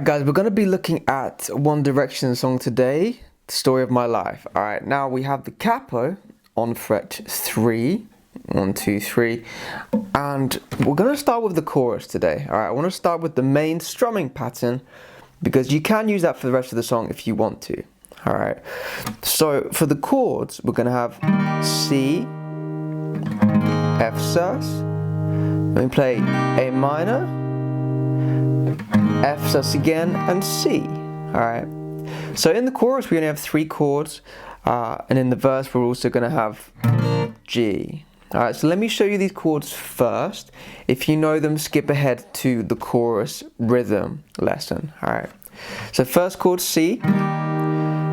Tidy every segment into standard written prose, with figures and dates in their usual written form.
guys, we're going to be looking at One Direction song today, The Story of My Life. Alright, now we have the capo on fret 3, 1, 2, 3, and we're going to start with the chorus today. Alright, I want to start with the main strumming pattern because you can use that for the rest of the song if you want to. Alright, so for the chords, we're going to have C, F sus, then we play A minor, F sus again, and C. Alright, so in the chorus we only have 3 chords, and in the verse we're also going to have G. Alright, so let me show you these chords first. If you know them, skip ahead to the chorus rhythm lesson. Alright, so first chord C,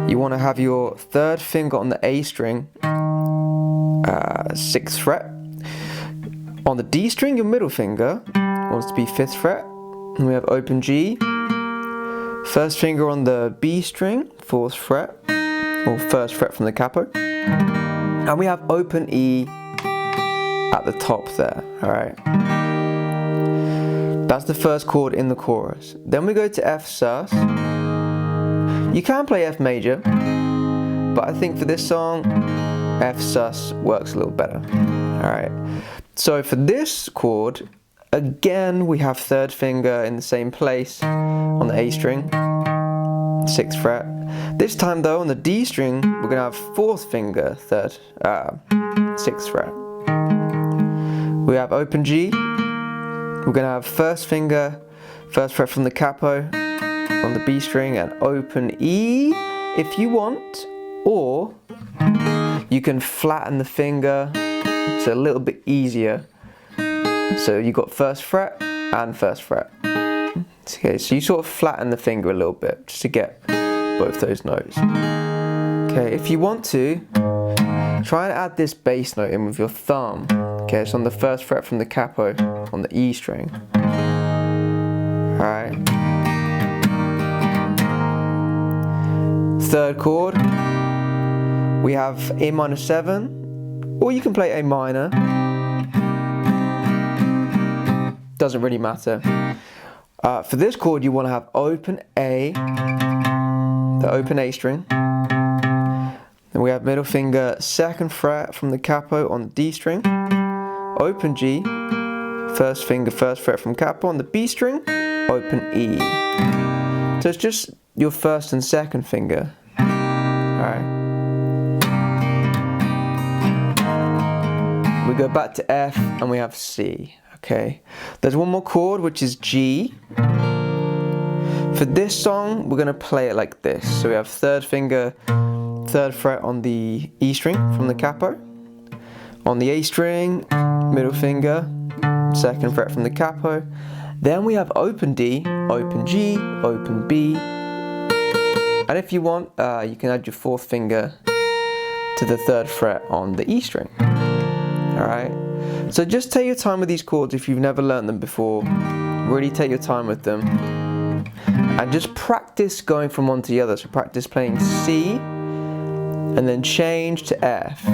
you want to have your 3rd finger on the A string, 6th fret. On the D string, your middle finger wants to be 5th fret. And we have open G, 1st finger on the B string, 4th fret, or 1st fret from the capo, and we have open E at the top there. Alright, that's the first chord in the chorus. Then we go to F sus. You can play F major, but I think for this song F sus works a little better. Alright, so for this chord, again, we have 3rd finger in the same place on the A string, 6th fret. This time though, on the D string, we're going to have 4th finger, 6th fret. We have open G, we're going to have 1st finger, 1st fret from the capo on the B string, and open E if you want, or you can flatten the finger, it's a little bit easier. So you got 1st fret and 1st fret. Okay, so you sort of flatten the finger a little bit just to get both those notes. Okay, if you want to, try and add this bass note in with your thumb. Okay, it's on the 1st fret from the capo on the E string. Alright. 3rd chord, we have A minor 7, or you can play A minor. Doesn't really matter. For this chord you want to have open A, the open A string. Then we have middle finger 2nd fret from the capo on the D string, open G, 1st finger 1st fret from capo on the B string, open E. So it's just your 1st and 2nd finger. Alright. We go back to F and we have C. Okay, there's one more chord which is G. For this song we're going to play it like this. So we have 3rd finger, 3rd fret on the E string from the capo. On the A string, middle finger, 2nd fret from the capo. Then we have open D, open G, open B. And if you want, you can add your 4th finger to the 3rd fret on the E string. Alright, so just take your time with these chords if you've never learned them before. Really take your time with them. And just practice going from one to the other. So practice playing C, and then change to F.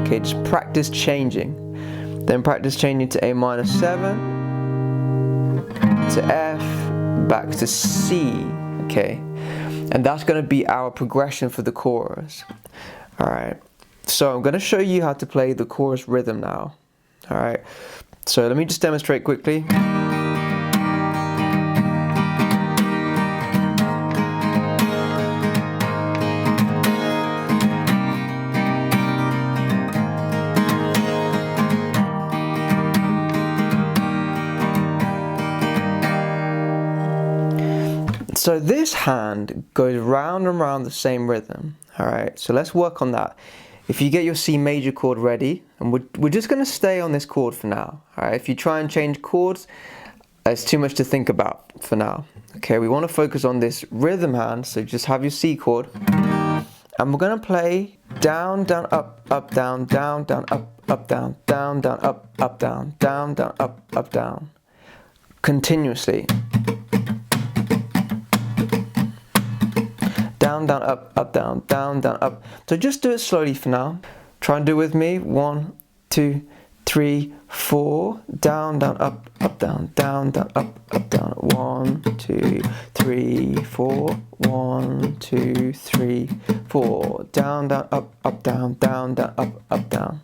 Okay, just practice changing. Then practice changing to A minor 7, to F, back to C. Okay, and that's going to be our progression for the chorus. Alright. So I'm going to show you how to play the chorus rhythm now. Alright, so let me just demonstrate quickly. So this hand goes round and round the same rhythm. Alright, so let's work on that. If you get your C major chord ready, and we're just going to stay on this chord for now. Alright, if you try and change chords, it's too much to think about for now. Okay, we want to focus on this rhythm hand, so just have your C chord. And we're going to play down, down, up, up, down, down, down, up, up, down, down, down, up, up, down, down, down, up, down. Continuously. Down, down, up, down, down, down, up. So just do it slowly for now. Try and do it with me. 1, 2, 3, 4, down, down, up, up, down, down, down, up, down. 1, 2, 3, 4. 1, 2, 3, 4. Down, down, up, down, down, down, up, down.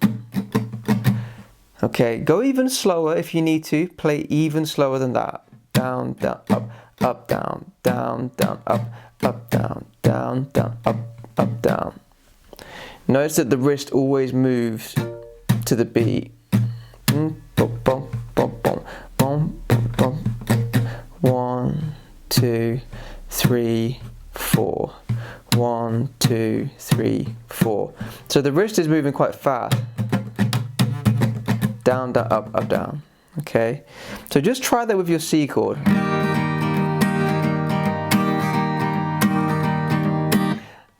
Okay, go even slower if you need to. Play even slower than that. Down, down, up, down, down, down, up, down, down, down, up, down. Notice that the wrist always moves to the beat. 1, 2, 3, 4. 1, 2, 3, 4. So the wrist is moving quite fast. Down, down, up, down. Okay, so just try that with your C chord.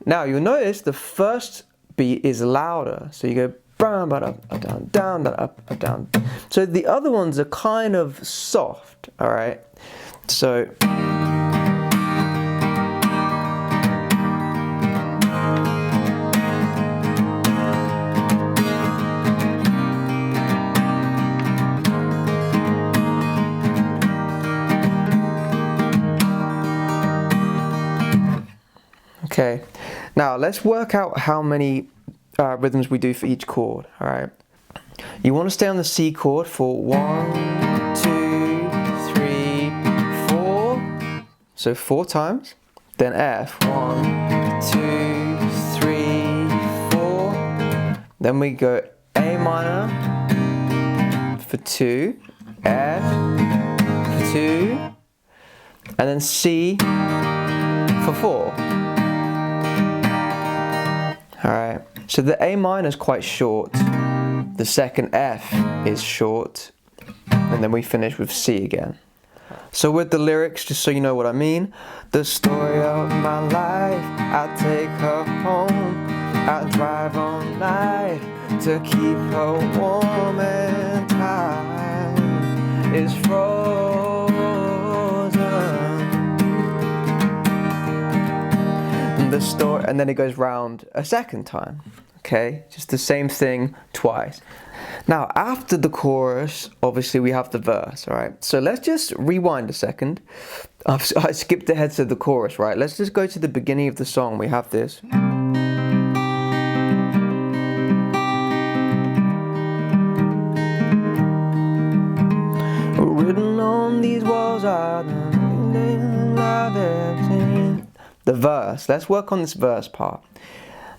Now you'll notice the first beat is louder, so you go down, up, down, down, up, down. So the other ones are kind of soft, all right? So okay, now let's work out how many rhythms we do for each chord, all right? You want to stay on the C chord for 1, 2, 3, 4. So 4 times. Then F, 1, 2, 3, 4. Then we go A minor for 2, F for 2, and then C for 4. Alright, so the A minor is quite short, the second F is short, and then we finish with C again. So with the lyrics, just so you know what I mean, the story of my life, I take her home, I drive all night to keep her warm, and time is frozen. The story, and then it goes round a second time. Okay, just the same thing twice. Now after the chorus, obviously we have the verse. All right, so let's just rewind a second. I skipped ahead to the chorus, right? Let's just go to the beginning of the song. We have this. Written on these walls are the verse. Let's work on this verse part.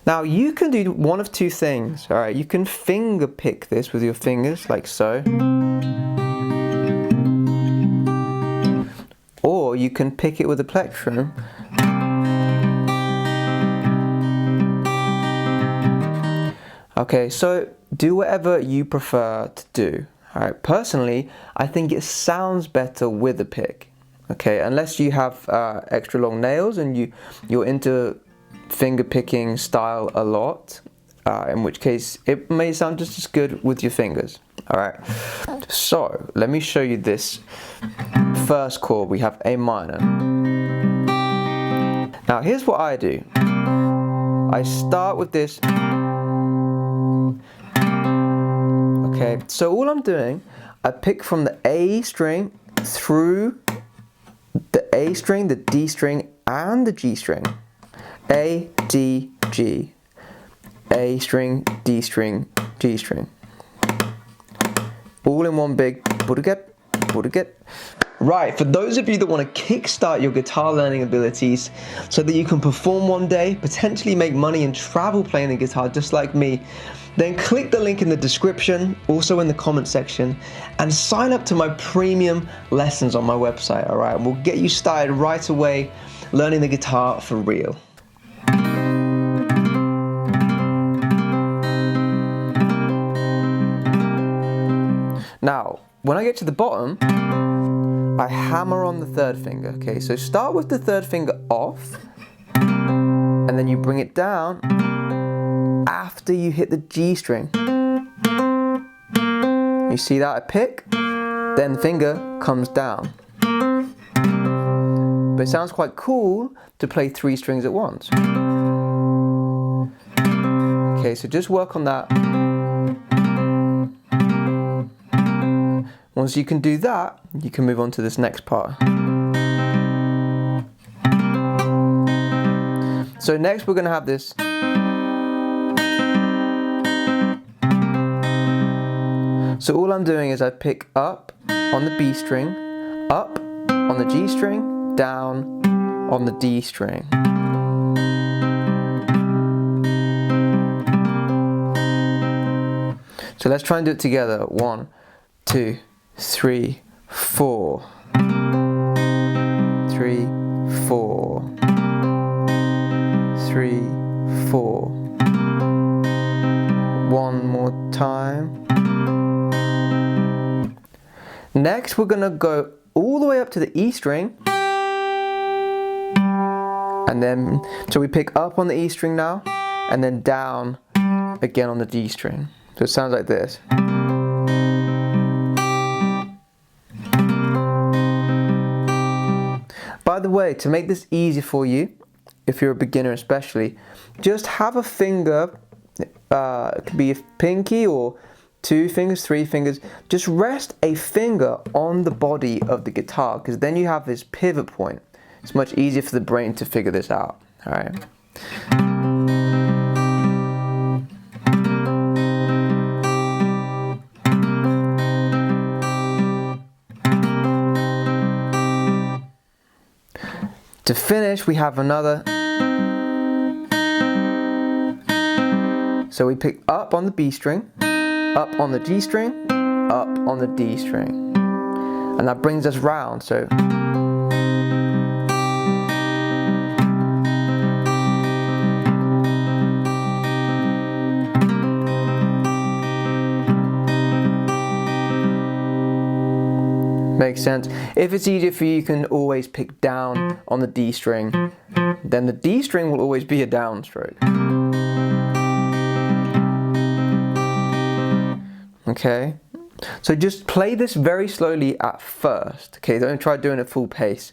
Now you can do one of two things, all right? You can finger pick this with your fingers, like so. Or you can pick it with a plectrum. Okay, so do whatever you prefer to do. All right, personally, I think it sounds better with a pick. Okay, unless you have extra long nails and you're into finger picking style a lot, in which case it may sound just as good with your fingers. All right, so let me show you this first chord. We have A minor. Now here's what I do. I start with this. Okay, so all I'm doing, I pick from the A string through the A string, the D string, and the G string. A, D, G. A string, D string, G string. All in one big buduget. Right, for those of you that want to kickstart your guitar learning abilities so that you can perform one day, potentially make money and travel playing the guitar just like me, then click the link in the description, also in the comment section, and sign up to my premium lessons on my website, alright? And we'll get you started right away learning the guitar for real. Now, when I get to the bottom, I hammer on the third finger, okay? So start with the third finger off, and then you bring it down after you hit the G string. You see that? I pick, then the finger comes down. But it sounds quite cool to play 3 strings at once. Okay, so just work on that. Once you can do that, you can move on to this next part. So next we're going to have this. So all I'm doing is I pick up on the B string, up on the G string, down on the D string. So let's try and do it together. 1, 2, 3, 4. 3, 4. 3, 4. One more time. Next we're going to go all the way up to the E string. And then, so we pick up on the E string now, and then down again on the D string. So it sounds like this. By the way, to make this easy for you, if you're a beginner especially, just have a finger, it could be a pinky or 2 fingers, 3 fingers, just rest a finger on the body of the guitar, because then you have this pivot point. It's much easier for the brain to figure this out. All right. To finish, we have another. So we pick up on the B string, up on the G string, up on the D string. And that brings us round, so. Makes sense. If it's easier for you, you can always pick down on the D string. Then the D string will always be a downstroke. Okay, so just play this very slowly at first. Okay, don't try doing it full pace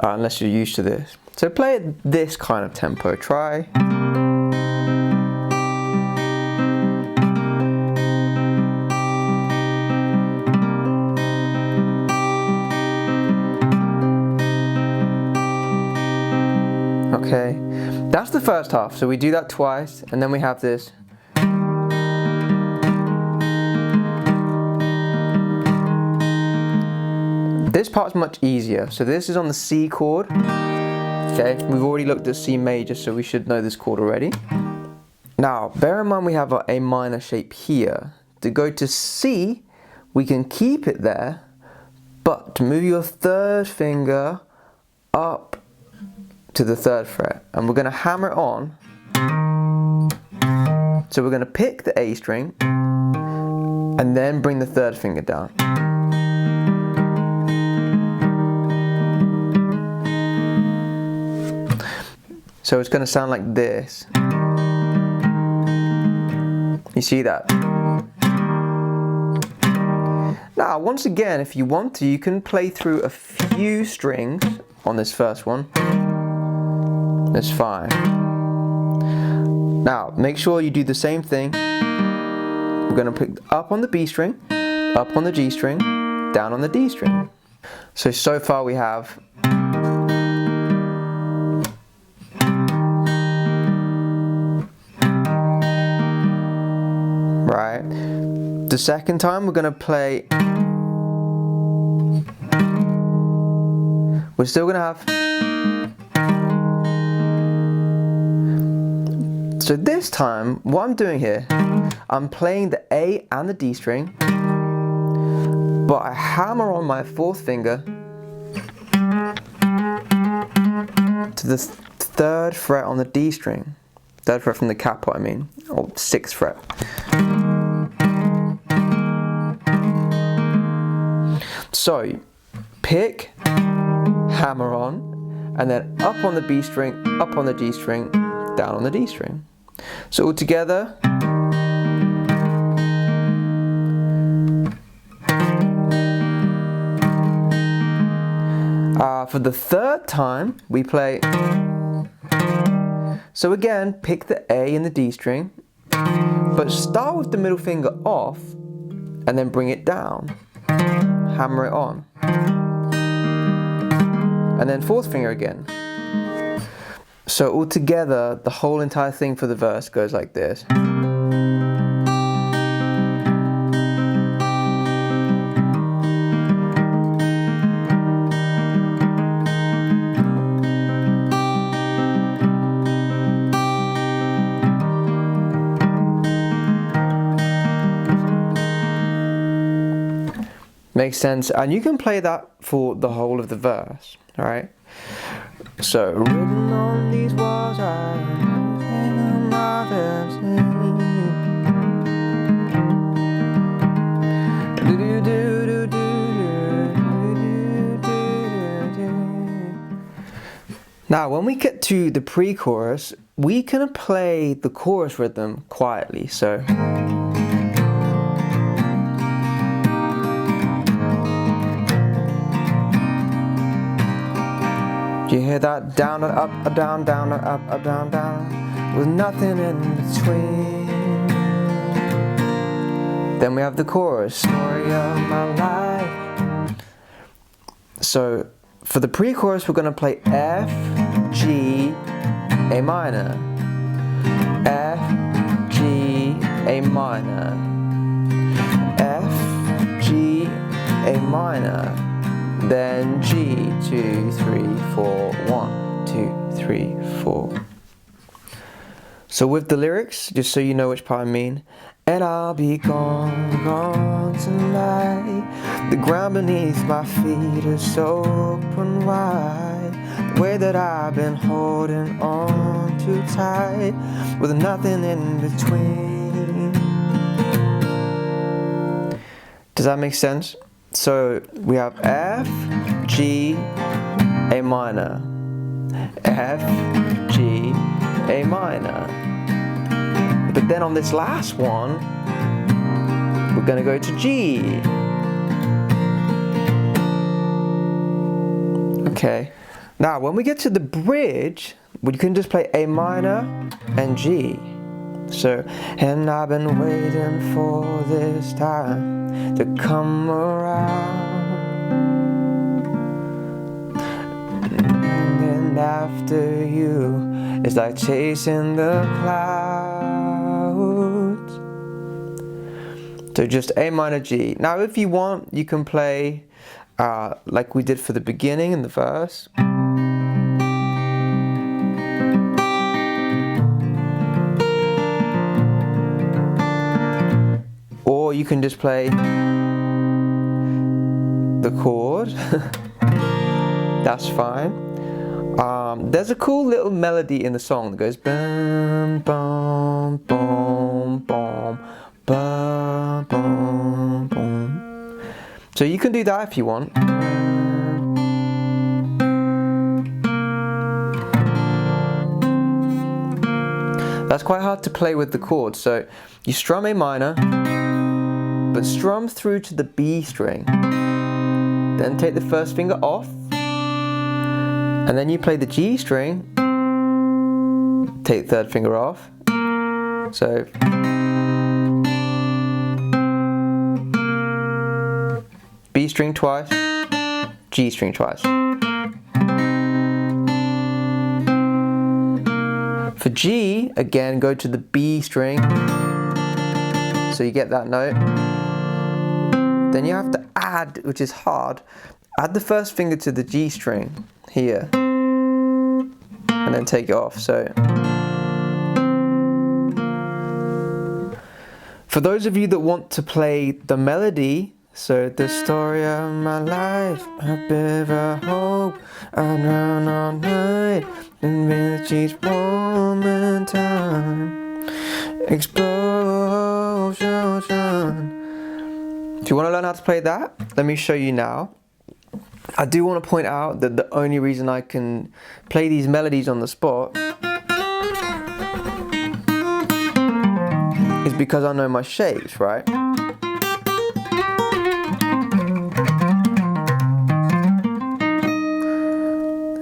unless you're used to this. So play at this kind of tempo. Try. Okay, that's the first half. So we do that twice, and then we have this. This part's much easier. So this is on the C chord. Okay, we've already looked at C major, so we should know this chord already. Now, bear in mind we have a minor shape here. To go to C, we can keep it there, but to move your 3rd finger up to the 3rd fret, and we're going to hammer it on. So we're going to pick the A string, and then bring the 3rd finger down. So it's going to sound like this. You see that? Now, once again, if you want to, you can play through a few strings on this first one. That's fine. Now, make sure you do the same thing. We're going to pick up on the B string, up on the G string, down on the D string. So far we have. Right. The second time we're going to play. We're still going to have. So this time, what I'm doing here, I'm playing the A and the D string, but I hammer on my 4th finger to the 3rd fret on the D string. 3rd fret from the capo, I mean, or 6th fret. So, pick, hammer on, and then up on the B string, up on the G string, down on the D string. So all together. For the 3rd time, we play. So again, pick the A and the D string, but start with the middle finger off, and then bring it down. hammer it on. And then fourth finger again. So all together, the whole entire thing for the verse goes like this. Makes sense, and you can play that for the whole of the verse, alright? So, written on these walls are now, when we get to the pre-chorus, we can play the chorus rhythm quietly, so you hear that? Down and up, down, down and up, down, down, with nothing in between. Then we have the chorus, story of my life. So for the pre-chorus, we're going to play F, G, A minor, F, G, A minor, F, G, A minor. Then G, 2, 3, 4, 1, 2, 3, 4. So with the lyrics, just so you know which part I mean. And I'll be gone, gone tonight. The ground beneath my feet is open wide. The way that I've been holding on too tight, with nothing in between. Does that make sense? So we have F, G, A minor, F, G, A minor. But then on this last one, we're going to go to G. Okay. Now when we get to the bridge, we can just play A minor and G. So, and I've been waiting for this time to come around, and after you, it's like chasing the clouds. So just A minor, G. Now if you want, you can play like we did for the beginning in the verse. Or you can just play the chord. That's fine. There's a cool little melody in the song that goes bum bum bum bum bum bum bum. So you can do that if you want. That's quite hard to play with the chords. So you strum A minor, but strum through to the B string. Then take the first finger off, and then you play the G string, take the third finger off. So B string twice, G string twice. For G, again, go to the B string, so you get that note. Then you have to add, which is hard, add the first finger to the G string here, and then take it off. So for those of you that want to play the melody, so the story of my life, a bit of a hope, I run all night, and with each moment time, explosion. If you want to learn how to play that, let me show you now. I do want to point out that the only reason I can play these melodies on the spot is because I know my shapes, right?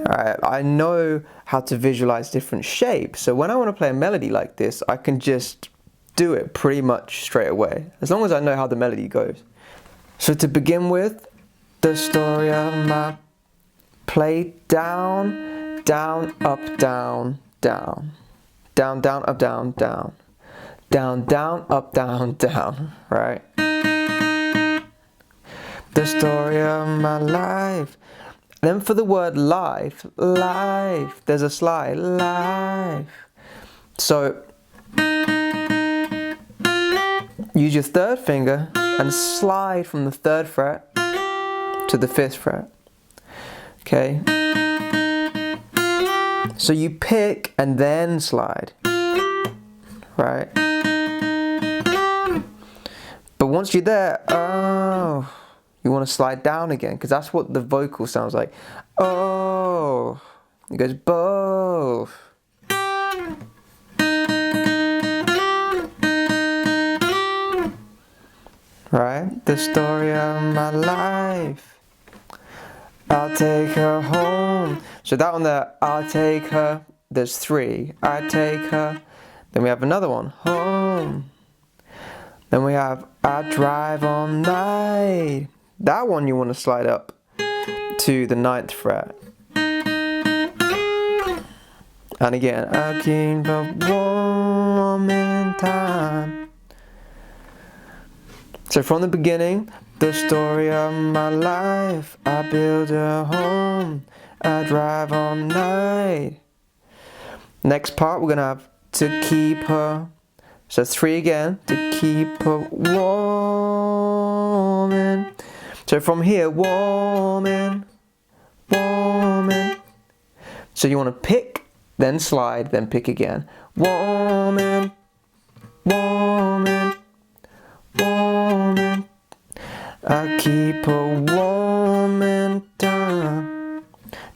Alright, I know how to visualize different shapes, so when I want to play a melody like this, I can just do it pretty much straight away, as long as I know how the melody goes. So to begin with, the story of my, play down, down, up, down, down, down, down, up, down, down, down, down, up, down, down, right? The story of my life. Then for the word life, life, there's a slide, life. So use your third finger and slide from the 3rd fret to the 5th fret. Okay? So you pick and then slide. Right? But once you're there, oh, you want to slide down again, because that's what the vocal sounds like. Oh, it goes both. Right? The story of my life. I'll take her home. So that one there, I'll take her, there's 3. I take her. Then we have another one, home. Then we have I drive all night. That one you want to slide up to the 9th fret. And again, I keep a warm in time. So from the beginning, the story of my life. I build a home, I drive all night. Next part we're going to have to keep her. So 3 again, to keep her warming. So from here, warming, warming. So you want to pick, then slide, then pick again. Warming, warming, warming. I keep her warming down,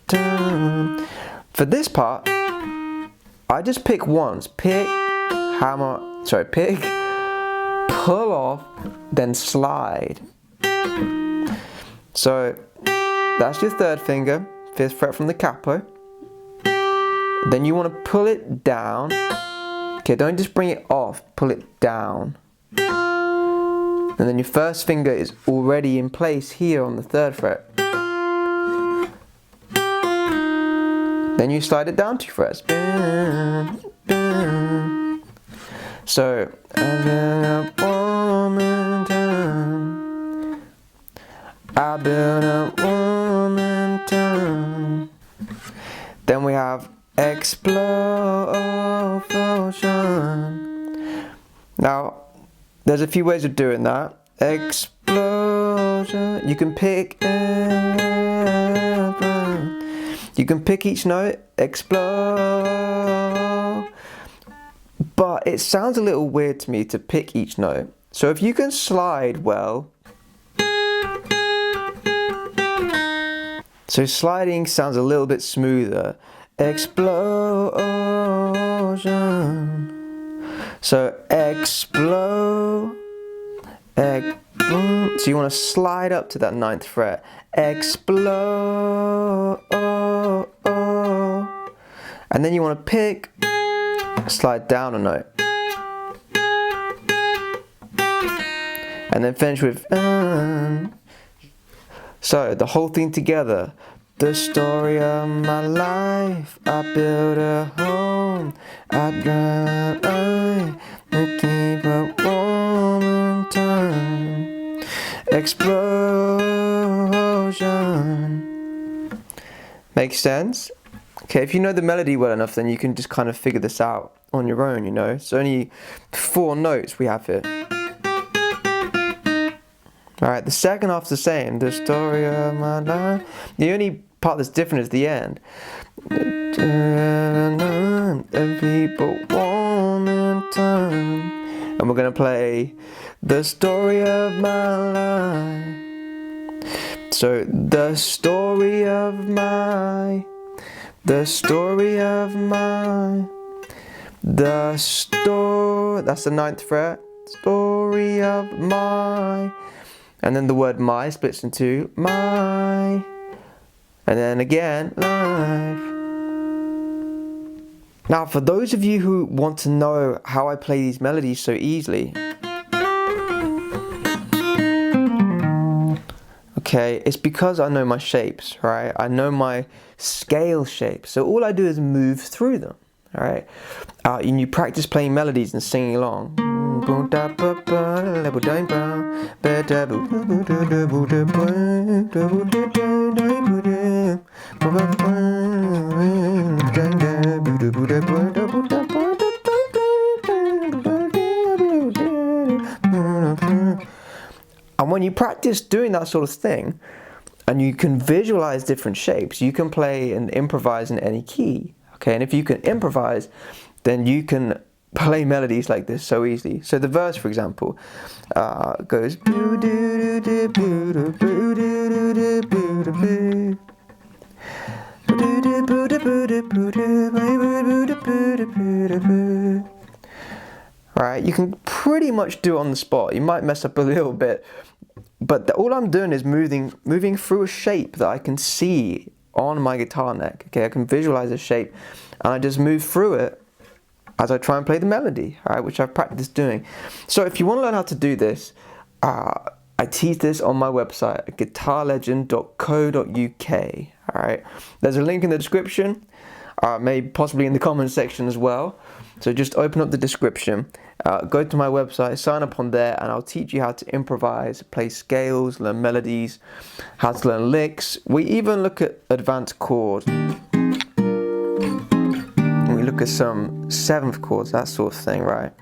down. For this part, I just pick once. Pick, hammer, sorry, pick, pull off, then slide. So that's your 3rd finger, 5th fret from the capo. Then you want to pull it down. Okay, don't just bring it off, pull it down. And then your 1st finger is already in place here on the 3rd fret. Then you slide it down 2 frets. So, I've been a woman down. I've been a woman down. Then we have explosion. Now, there's a few ways of doing that. Explosion. You can pick. You can pick each note. Explode. But it sounds a little weird to me to pick each note. So if you can slide well. So sliding sounds a little bit smoother. Explosion. So explode. So you want to slide up to that 9th fret. Explode. And then you want to pick, slide down a note. And then finish with So the whole thing together. The story of my life. I build a home. I drive, I keep a warm in time. Explosion. Makes sense? Okay, if you know the melody well enough, then you can just kind of figure this out on your own, you know. It's only 4 notes we have here. Alright, the second half's the same. The story of my life. The only part that's different is the end. And people warm in time. And we're going to play the story of my life. So, the story of my. The story of my. The story. That's the 9th fret. Story of my. And then the word my splits into my. And then again, life. Now, for those of you who want to know how I play these melodies so easily. Okay, it's because I know my shapes, right? I know my scale shapes. So all I do is move through them, all right? And you practice playing melodies and singing along. And when you practice doing that sort of thing, and you can visualize different shapes, you can play and improvise in any key, okay? And if you can improvise, then you can play melodies like this so easily. So the verse, for example, goes. Right, you can pretty much do it on the spot. You might mess up a little bit, but all I'm doing is moving through a shape that I can see on my guitar neck. Okay, I can visualize a shape, and I just move through it as I try and play the melody, all right, which I've practiced doing. So if you want to learn how to do this, I teach this on my website, guitarlegend.co.uk. All right, there's a link in the description, maybe possibly in the comments section as well. So just open up the description, go to my website, sign up on there, and I'll teach you how to improvise, play scales, learn melodies, how to learn licks. We even look at advanced chords. We look at some seventh chords, that sort of thing, right?